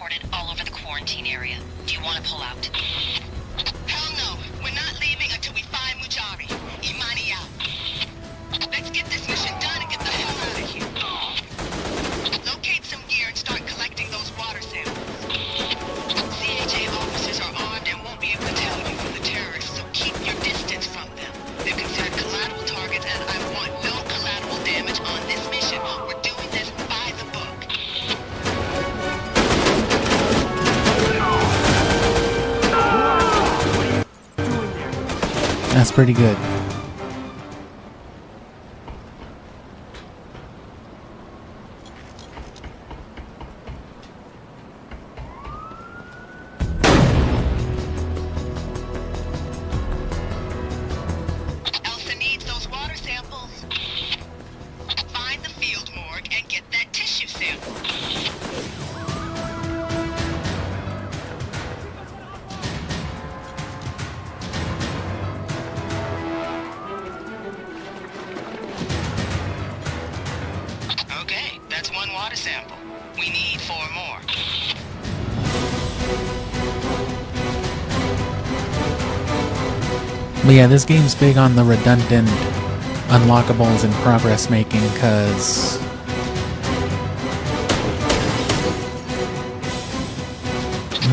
reported all over the quarantine area. Do you want to pull out? Hell no. We're not leaving until we find Mujari. Imani out. Let's get this mission done and get the hell out of here. Locate some gear and start collecting those water samples. CHA officers are armed and won't be able to tell you from the terrorists, so keep your distance from them. They're considered collateral targets, and I want no collateral damage on this mission. We're doing this by the book. That's pretty good. Elsa needs those water samples. Find the field morgue and get that tissue sample. Okay, that's one water sample. We need 4 more. But yeah, this game's big on the redundant unlockables and progress making, because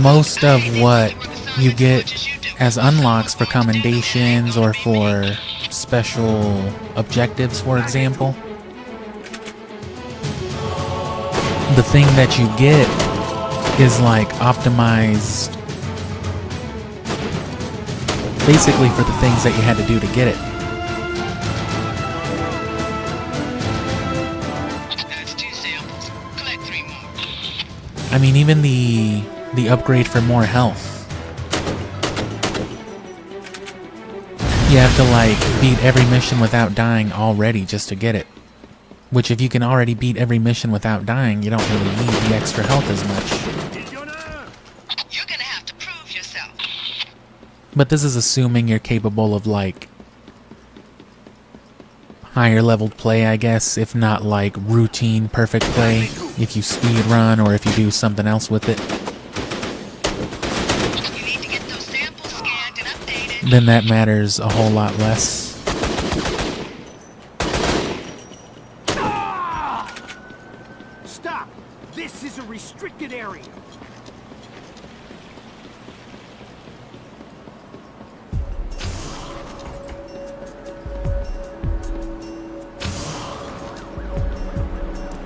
most of what you get as unlocks for commendations or for special objectives, for example, the thing that you get is like optimized basically for the things that you had to do to get it. That's 2 samples. Collect 3 more. I mean, even the upgrade for more health. You have to like beat every mission without dying already just to get it. Which if you can already beat every mission without dying, you don't really need the extra health as much. You're gonna have to prove yourself. But this is assuming you're capable of like higher leveled play, I guess, if not like routine perfect play, if you speedrun or if you do something else with it. You need to get those samples scanned and updated. Then that matters a whole lot less. Stop! This is a restricted area.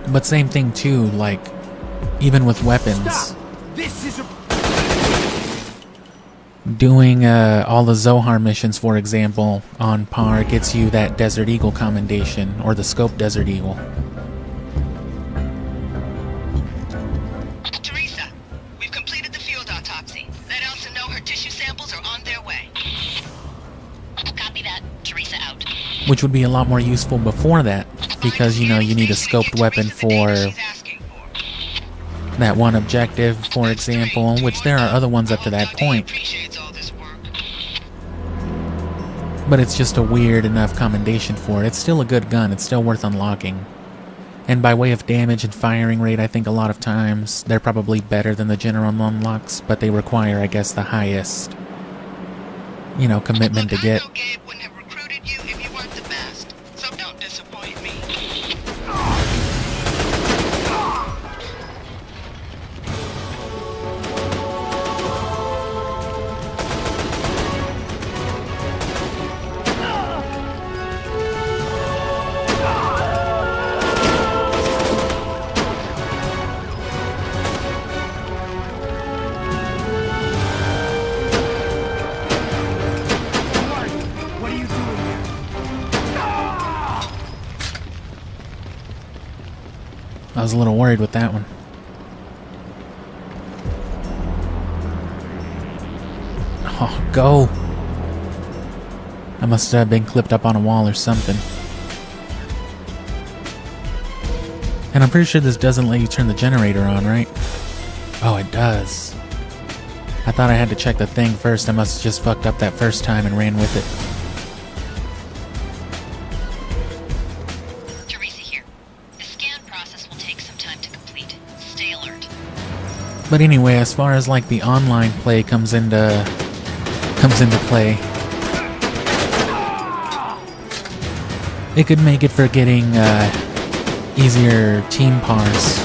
But same thing too, like even with weapons. Stop! This is a... Doing all the Zohar missions, for example, on par gets you that Desert Eagle commendation, or the Scope Desert Eagle. Teresa, we've completed the field autopsy. Let Elsa know her tissue samples are on their way. Copy that. Teresa out. Which would be a lot more useful before that, because, you know, you need a scoped weapon for that one objective, for example, which there are other ones up to that point. But it's just a weird enough commendation for it. It's still a good gun, it's still worth unlocking. And by way of damage and firing rate, I think a lot of times they're probably better than the general unlocks, but they require, I guess, the highest, you know, commitment to get. Gabe wouldn't have recruited you if you weren't the best, so don't disappoint me. What are you doing here? I was a little worried with that one. Oh, go! I must have been clipped up on a wall or something. And I'm pretty sure this doesn't let you turn the generator on, right? Oh, it does. I thought I had to check the thing first. I must have just fucked up that first time and ran with it. Teresa here. The scan process will take some time to complete. Stay alert. But anyway, as far as like the online play comes into play, it could make it for getting easier team pars,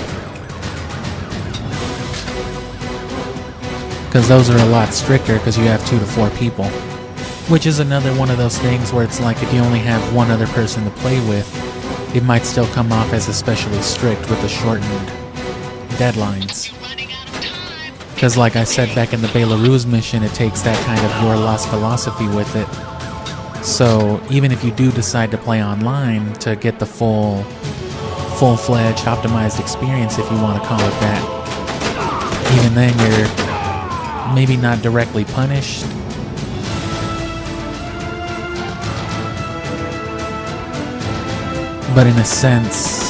because those are a lot stricter because you have 2 to 4 people, which is another one of those things where it's like if you only have one other person to play with, it might still come off as especially strict with the shortened deadlines. Because like I said back in the Belarus mission, it takes that kind of your lost philosophy with it. So even if you do decide to play online to get the full-fledged optimized experience, if you want to call it that, even then you're maybe not directly punished, but in a sense,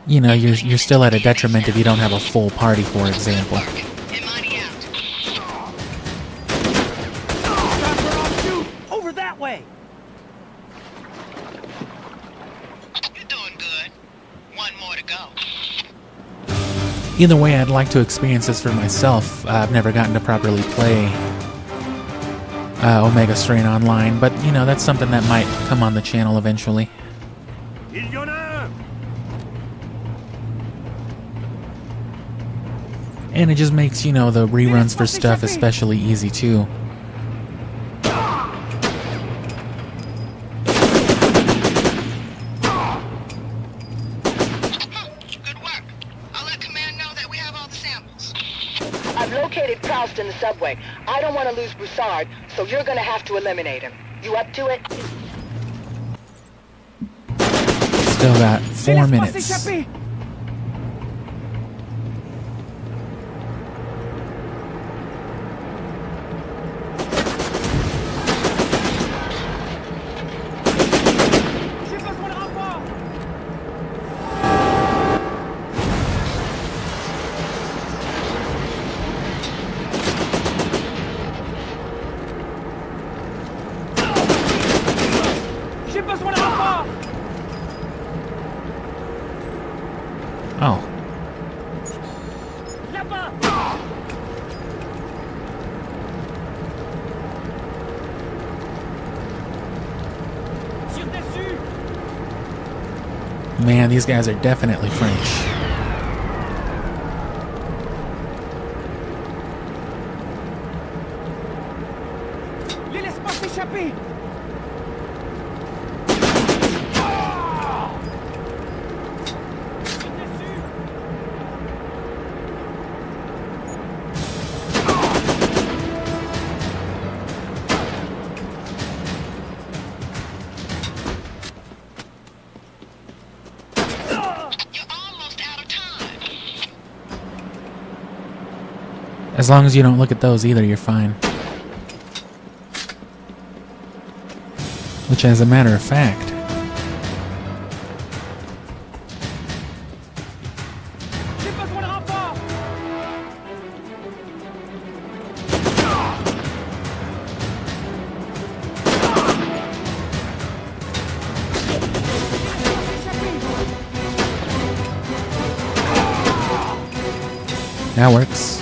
you know, you're still at a detriment if you don't have a full party, for example. Over that way. You're doing good. One more to go. Either way, I'd like to experience this for myself. I've never gotten to properly play Omega Strain Online, but, you know, that's something that might come on the channel eventually. Il y en a un. And it just makes, you know, the reruns for stuff especially easy, too. Good work. I'll let Command know that we have all the samples. I've located Proust in the subway. I don't want to lose Broussard, so you're gonna have to eliminate him. You up to it? Still got 4 minutes. Oh. Man, these guys are definitely French. Les laisse pas s'échapper. As long as you don't look at those either, you're fine. Which, as a matter of fact, that works.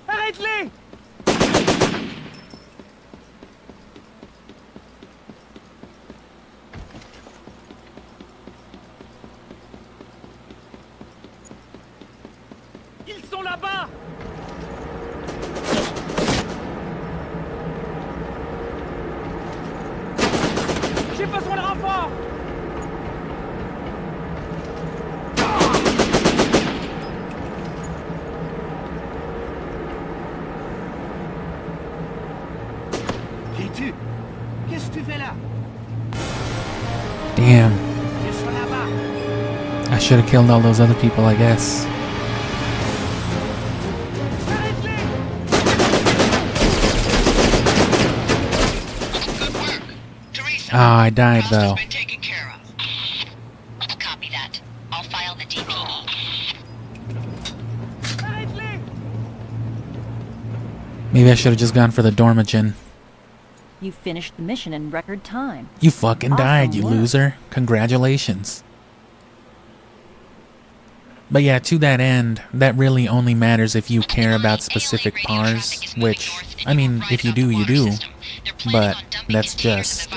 Arrête-les! Ils sont là-bas! J'ai besoin de renfort! Qui es-tu? Qu'est-ce que tu fais là? Damn. Ils sont là-bas! I should have killed all those other people, I guess. Arrête-les! Good work. Teresa. Ah, I died Proust though. has been taken care of. Copy that. I'll file the DPE. Arrête-les! Maybe I should have just gone for the Dormagen. You finished the mission in record time. You fucking died, Awesome you work. loser. Congratulations. But yeah, to that end, that really only matters if you care about specific pars, which, I mean, if you do, you do. But that's just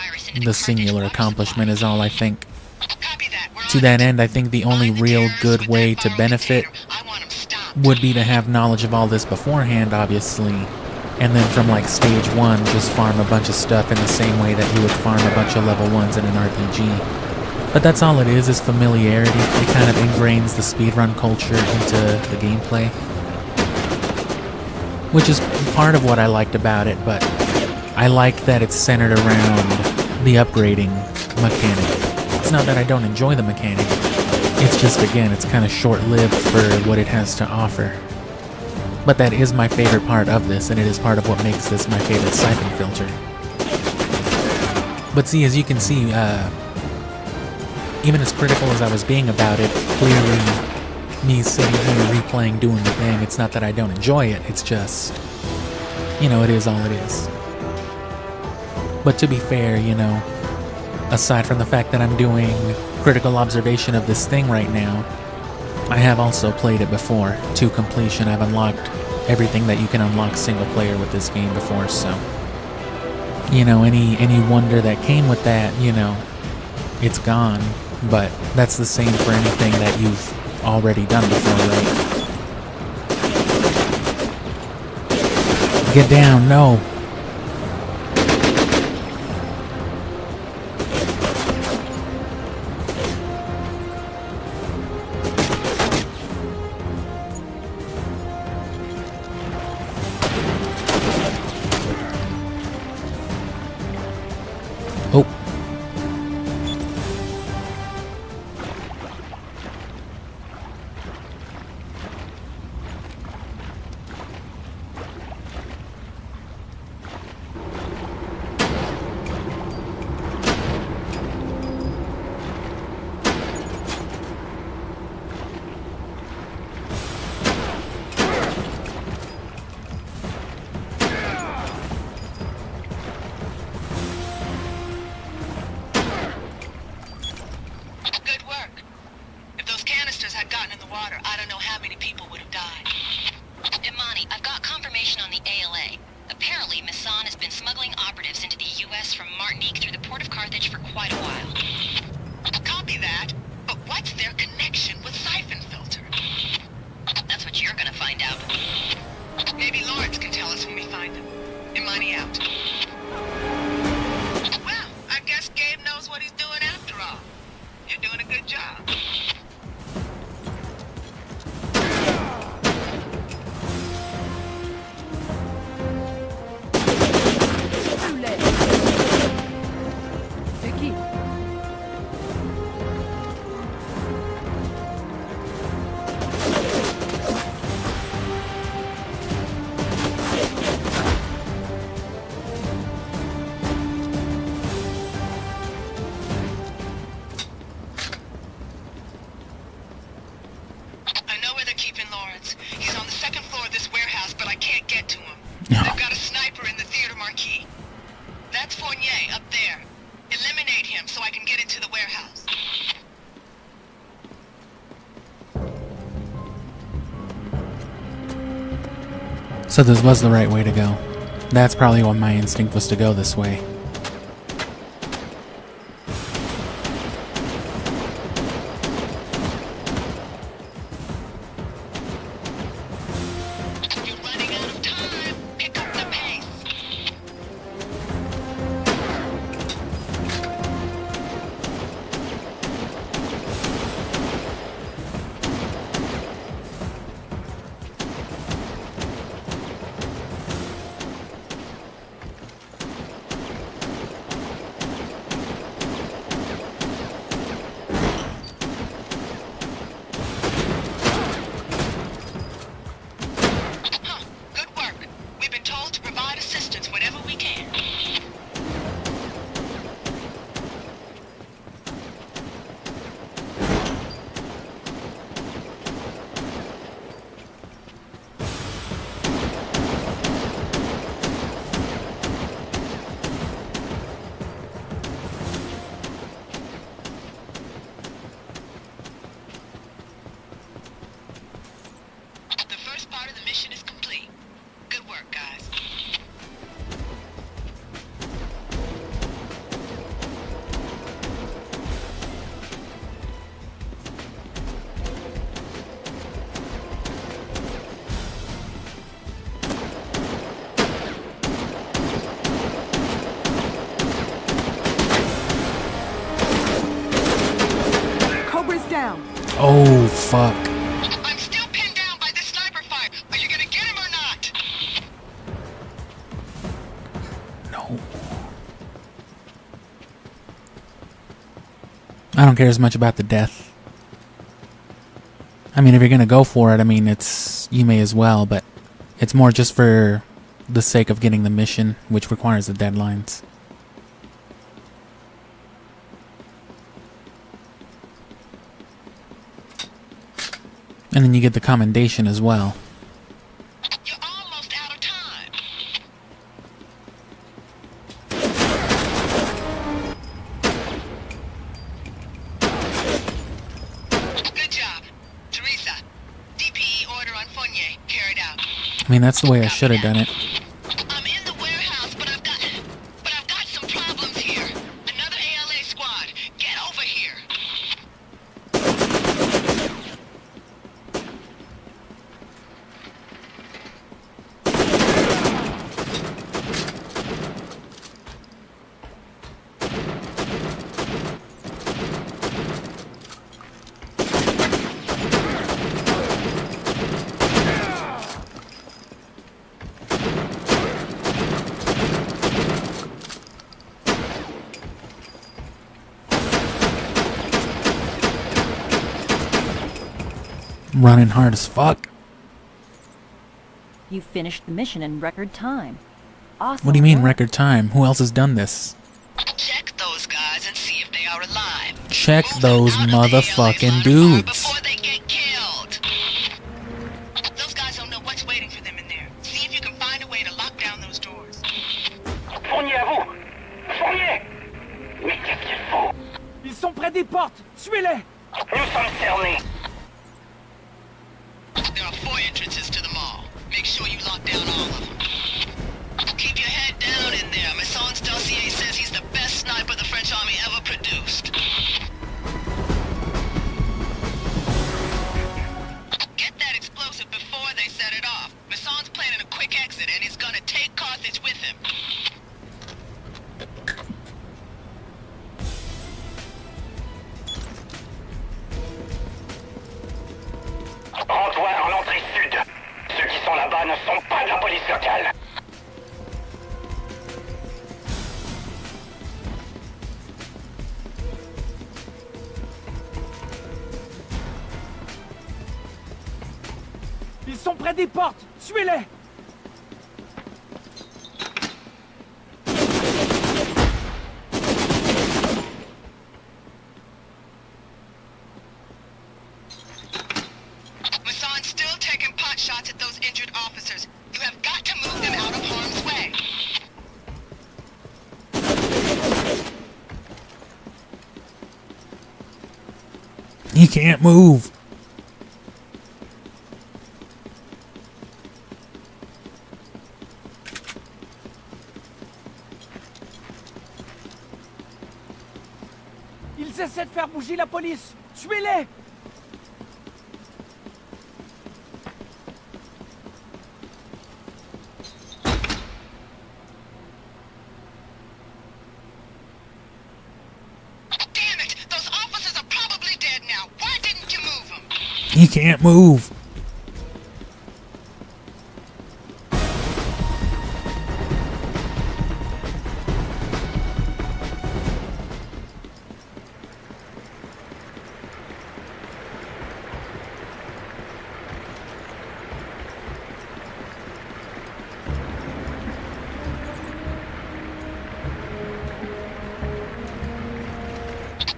the singular accomplishment is all I think. Copy that. We're To on that it. end, I think the only Find the real terrorists good with way that to bomb benefit container. I want 'em stopped. would be to have knowledge of all this beforehand, obviously, and then from like stage 1, just farm a bunch of stuff in the same way that you would farm a bunch of level 1s in an RPG. But that's all it is familiarity. It kind of ingrains the speedrun culture into the gameplay, which is part of what I liked about it, but I like that it's centered around the upgrading mechanic. It's not that I don't enjoy the mechanic, it's just, again, it's kind of short-lived for what it has to offer. But that is my favorite part of this, and it is part of what makes this my favorite Syphonfilter. But see, as you can see, even as critical as I was being about it, clearly me sitting here replaying, doing the thing, it's not that I don't enjoy it, it's just, you know, it is all it is. But to be fair, you know, aside from the fact that I'm doing critical observation of this thing right now, I have also played it before, to completion. I've unlocked everything that you can unlock single player with this game before, so, you know, any wonder that came with that, you know, it's gone. But that's the same for anything that you've already done before, right? Get down, no. Oh. Good work. If those canisters had gotten in the water, I don't know how many people would have died. Imani, I've got confirmation on the ALA. Apparently, Masson has been smuggling operatives into the U.S. from Martinique through the port of Carthage for quite a while. Copy that. But what's their connection with Syphonfilter? That's what you're gonna find out. Maybe Lawrence can tell us when we find them. Imani out. Well, I guess Gabe knows what he's doing after all. You're doing a good job. I know where they're keeping Lawrence. He's on the second floor of this warehouse, but I can't get to him. They've got a sniper in the theater marquee. That's Fournier up there. Eliminate him so I can get into the warehouse. So this was the right way to go. That's probably what my instinct was, to go this way. You're running out of time. Pick up the pace. Oh, fuck. I'm still pinned down by this sniper fire. Are you gonna get him or not? No. I don't care as much about the death. I mean, if you're gonna go for it, I mean, you may as well, but it's more just for the sake of getting the mission, which requires the deadlines. And then you get the commendation as well. You're almost out of time. Good job. Teresa, DPE order on Fournier. Carried out. I mean, that's the way I should have done it. I'm in the warehouse, but I've got some problems here. Another ALA squad. Get over here. Running hard as fuck. You finished the mission in record time. Awesome. What do you mean, work. record time? Who else has done this? Check those guys and see if they are alive. Check Move them those out of the ALA motherfucking line of fire dudes. Before they get killed. Those guys don't know what's waiting for them in there. See if you can find a way to lock down those doors. Fournier, à vous! Fournier! Mais qu'est-ce qu'il faut? Ils sont près des portes! Tuez-les! Nous sommes cernés! There are 4 entrances to the mall. Make sure you lock down all of them. Keep your head down in there. Masson Dossier says he's the best sniper the French army ever produced. Get that explosive before they set it off. Masson's planning a quick exit and he's gonna take Carthage with him. Rends-toi en entrée sud! Ceux qui sont là-bas ne sont pas de la police locale! Ils sont près des portes! Tuez-les! Masson's still taking pot shots at those injured officers. You have got to move them out of harm's way. He can't move. Ils essaient de faire bouger la police! Tuez-les! Damn it! Those officers are probably dead now. Why didn't you move them? He can't move.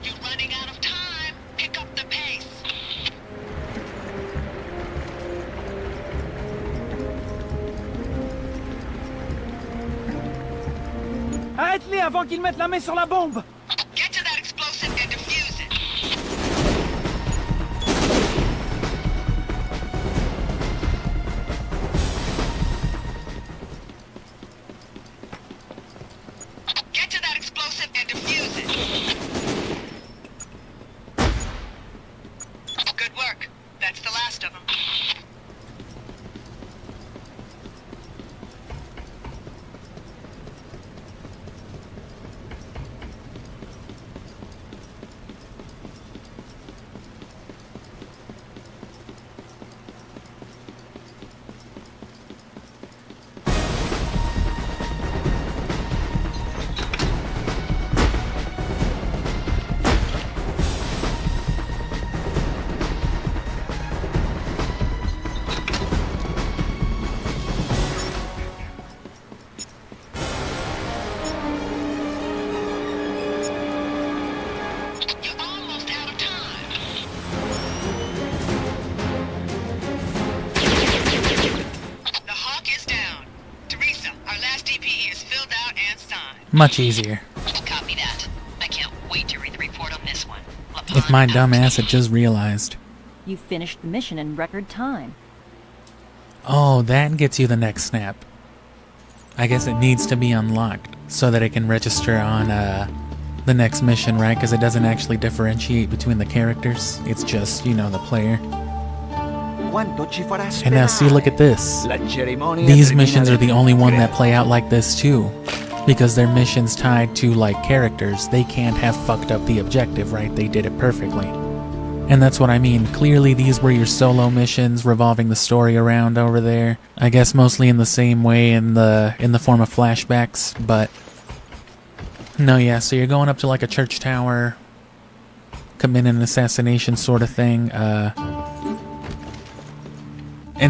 You're running out of time. Pick up the pace. Arrête-les avant qu'ils mettent la main sur la bombe! Get to that explosive and defuse it. Get to that explosive and defuse it. Good work. That's the last of them. Much easier. Copy that. I can't wait to read the report on this one. If my dumbass had just realized. You finished the mission in record time. Oh, that gets you the next snap. I guess it needs to be unlocked so that it can register on the next mission, right? Because it doesn't actually differentiate between the characters. It's just, you know, the player. And now see, look at this. These missions are the only one that play out like this too. Because they're missions tied to, like, characters. They can't have fucked up the objective, right? They did it perfectly. And that's what I mean. Clearly these were your solo missions revolving the story around over there. I guess mostly in the same way in the form of flashbacks, but no, yeah, so you're going up to like a church tower, commit an assassination sort of thing. And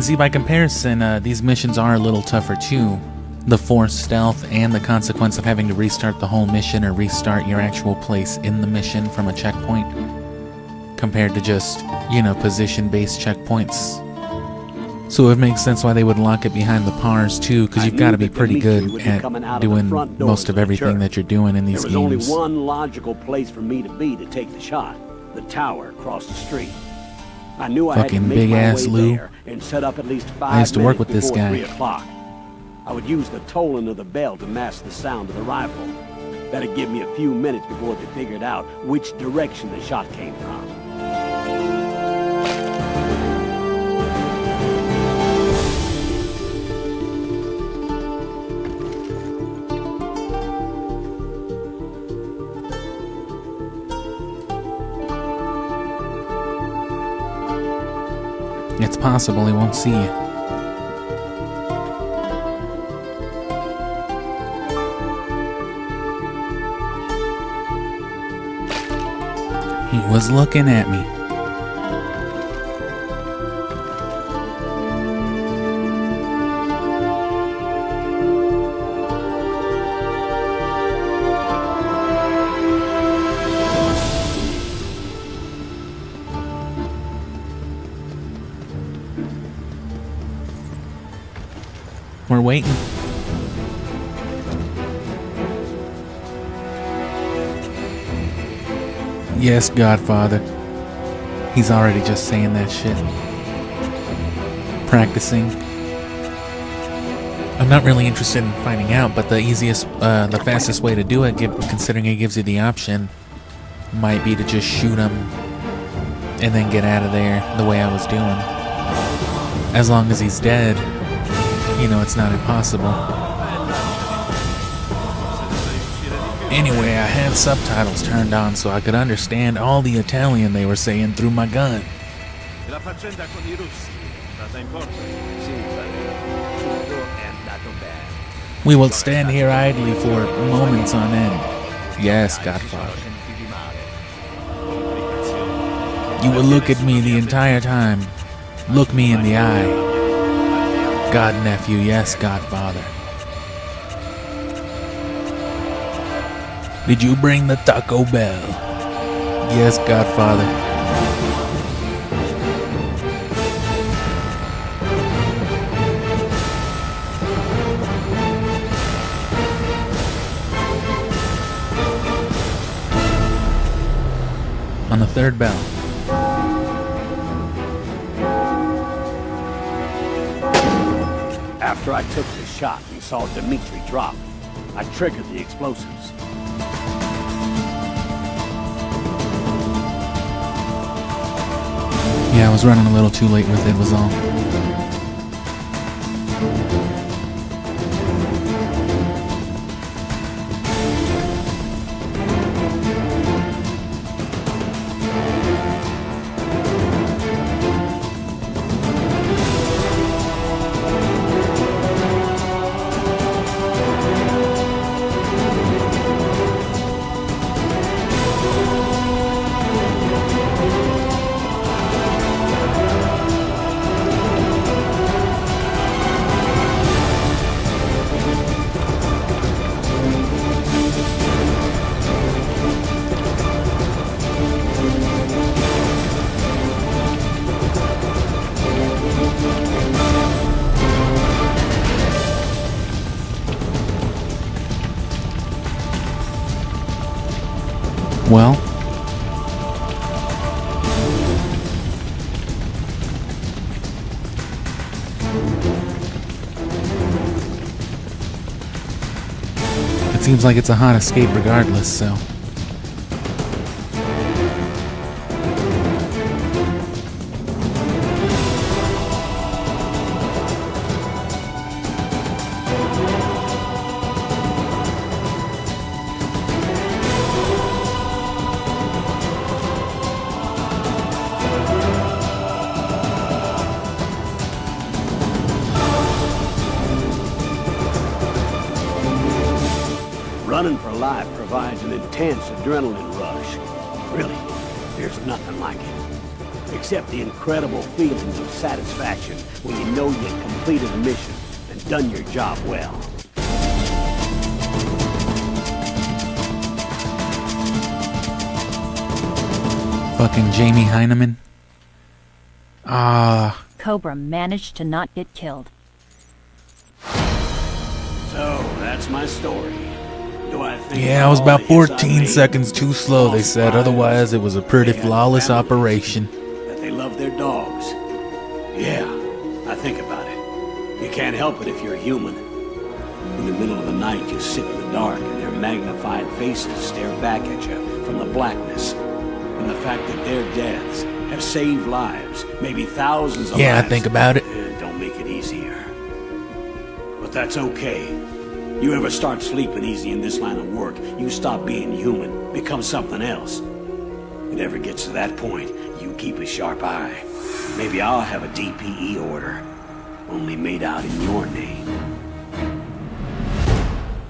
see, by comparison, these missions are a little tougher too. The forced stealth and the consequence of having to restart the whole mission or restart your actual place in the mission from a checkpoint, compared to just, you know, position-based checkpoints. So it makes sense why they would lock it behind the PARs too, because you've got to be pretty good at doing most of everything that you're doing in these games. There was only one logical place for me to be to take the shot, the tower across the street. I knew I had to make my way there and set up at least 5 minutes I used to work with this before guy. 3 o'clock. I would use the tolling of the bell to mask the sound of the rifle. That'd give me a few minutes before they figured out which direction the shot came from. It's possible he won't see you. He was looking at me. We're waiting. Yes, Godfather. He's already just saying that shit. Practicing. I'm not really interested in finding out, but the the fastest way to do it, considering it gives you the option, might be to just shoot him and then get out of there the way I was doing. As long as he's dead, you know, it's not impossible. Anyway, I had subtitles turned on so I could understand all the Italian they were saying through my gun. We will stand here idly for moments on end. Yes, Godfather. You will look at me the entire time. Look me in the eye. God, nephew, yes, Godfather. Did you bring the Taco Bell? Yes, Godfather. On the third bell. After I took the shot and saw Dimitri drop, I triggered the explosives. Yeah, I was running a little too late with it, was all. Well, it seems like it's a hot escape regardless, so. Running for life provides an intense adrenaline rush. Really, there's nothing like it. Except the incredible feelings of satisfaction when you know you've completed a mission and done your job well. Fucking Jamie Heineman. Cobra managed to not get killed. So, that's my story. Do I think Yeah, I was all about the hits I 14 made, seconds too slow, they said. false Otherwise, it was a pretty they had flawless family, operation. That they love their dogs. Yeah, I think about it. You can't help it if you're human. In the middle of the night, you sit in the dark and their magnified faces stare back at you from the blackness. And the fact that their deaths have saved lives, maybe thousands of Yeah, I lives, think about it. don't make it easier. But that's okay. You ever start sleeping easy in this line of work, you stop being human, become something else. It ever gets to that point, you keep a sharp eye. Maybe I'll have a DPE order, only made out in your name.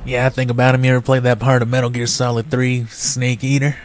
Yeah, I think about him. You ever played that part of Metal Gear Solid 3, Snake Eater?